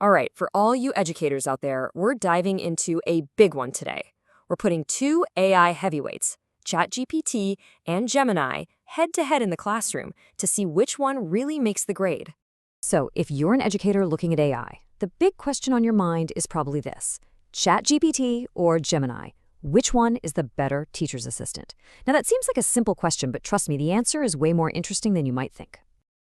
All right, for all you educators out there, we're diving into a big one today. We're putting two AI heavyweights, ChatGPT and Gemini, head to head in the classroom to see which one really makes the grade. So, if you're an educator looking at AI, the big question on your mind is probably this: ChatGPT or Gemini? Which one is the better teacher's assistant? Now, that seems like a simple question, but trust me, the answer is way more interesting than you might think.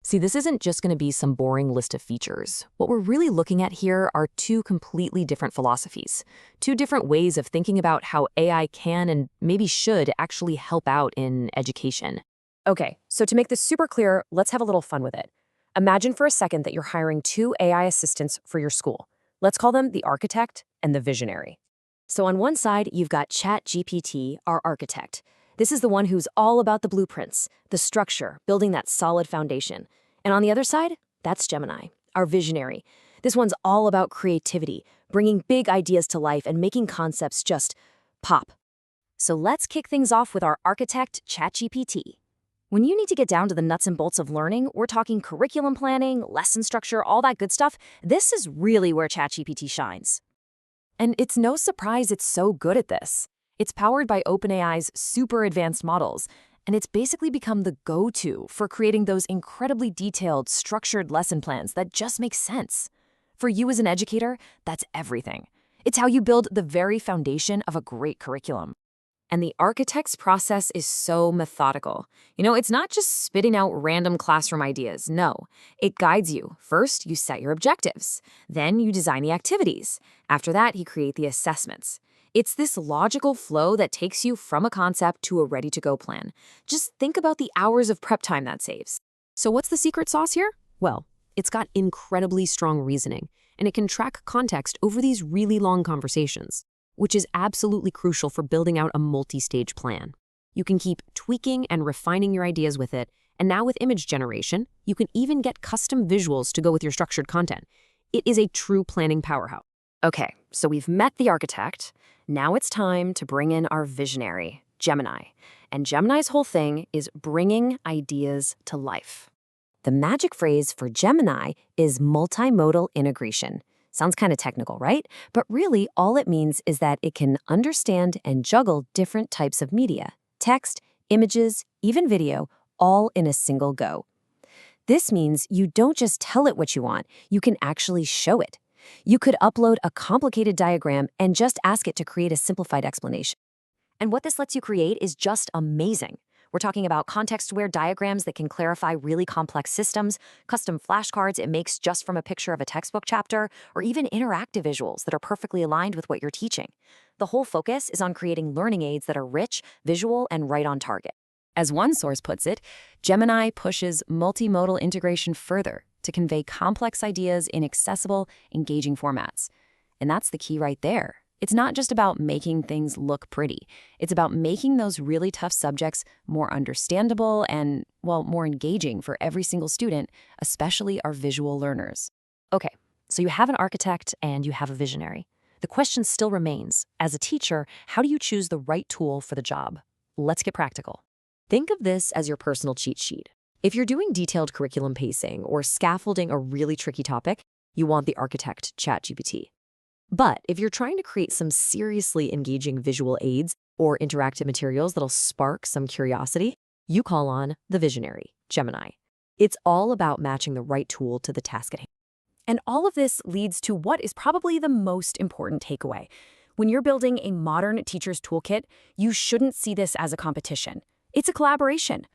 See, this isn't just going to be some boring list of features. What we're really looking at here are two completely different philosophies, two different ways of thinking about how AI can and maybe should actually help out in education. Okay, so to make this super clear, let's have a little fun with it. Imagine for a second that you're hiring two AI assistants for your school. Let's call them the architect and the visionary. So on one side, you've got ChatGPT, our architect. This is the one who's all about the blueprints, the structure, building that solid foundation. And on the other side, that's Gemini, our visionary. This one's all about creativity, bringing big ideas to life and making concepts just pop. So let's kick things off with our architect, ChatGPT. When you need to get down to the nuts and bolts of learning, we're talking curriculum planning, lesson structure, all that good stuff. This is really where ChatGPT shines. And it's no surprise it's so good at this. It's powered by OpenAI's super advanced models, and it's basically become the go-to for creating those incredibly detailed, structured lesson plans that just make sense. For you as an educator, that's everything. It's how you build the very foundation of a great curriculum. And the architect's process is so methodical. It's not just spitting out random classroom ideas. No, it guides you. First, you set your objectives. Then you design the activities. After that, you create the assessments. It's this logical flow that takes you from a concept to a ready-to-go plan. Just think about the hours of prep time that saves. So what's the secret sauce here? Well, it's got incredibly strong reasoning, and it can track context over these really long conversations, which is absolutely crucial for building out a multi-stage plan. You can keep tweaking and refining your ideas with it, and now with image generation, you can even get custom visuals to go with your structured content. It is a true planning powerhouse. Okay, so we've met the architect. Now it's time to bring in our visionary, Gemini. And Gemini's whole thing is bringing ideas to life. The magic phrase for Gemini is multimodal integration. Sounds kind of technical, right? But really, all it means is that it can understand and juggle different types of media, text, images, even video, all in a single go. This means you don't just tell it what you want, you can actually show it. You could upload a complicated diagram and just ask it to create a simplified explanation. And what this lets you create is just amazing. We're talking about context-aware diagrams that can clarify really complex systems, custom flashcards it makes just from a picture of a textbook chapter, or even interactive visuals that are perfectly aligned with what you're teaching. The whole focus is on creating learning aids that are rich, visual, and right on target. As one source puts it, Gemini pushes multimodal integration further to convey complex ideas in accessible, engaging formats. And that's the key right there. It's not just about making things look pretty. It's about making those really tough subjects more understandable and, well, more engaging for every single student, especially our visual learners. Okay, so you have an architect and you have a visionary. The question still remains, as a teacher, how do you choose the right tool for the job? Let's get practical. Think of this as your personal cheat sheet. If you're doing detailed curriculum pacing or scaffolding a really tricky topic, you want the architect, ChatGPT. But if you're trying to create some seriously engaging visual aids or interactive materials that'll spark some curiosity, you call on the visionary, Gemini. It's all about matching the right tool to the task at hand. And all of this leads to what is probably the most important takeaway. When you're building a modern teacher's toolkit, you shouldn't see this as a competition. It's a collaboration.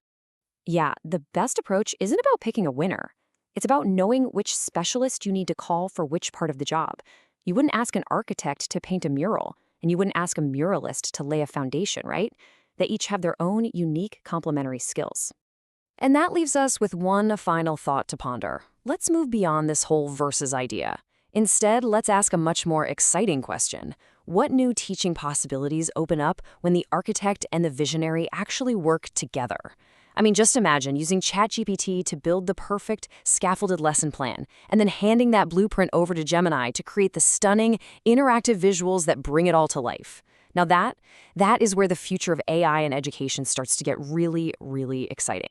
Yeah, the best approach isn't about picking a winner. It's about knowing which specialist you need to call for which part of the job. You wouldn't ask an architect to paint a mural, and you wouldn't ask a muralist to lay a foundation, right? They each have their own unique complementary skills. And that leaves us with one final thought to ponder. Let's move beyond this whole versus idea. Instead, let's ask a much more exciting question. What new teaching possibilities open up when the architect and the visionary actually work together? I mean, just imagine using ChatGPT to build the perfect scaffolded lesson plan and then handing that blueprint over to Gemini to create the stunning, interactive visuals that bring it all to life. Now that is where the future of AI in education starts to get really, really exciting.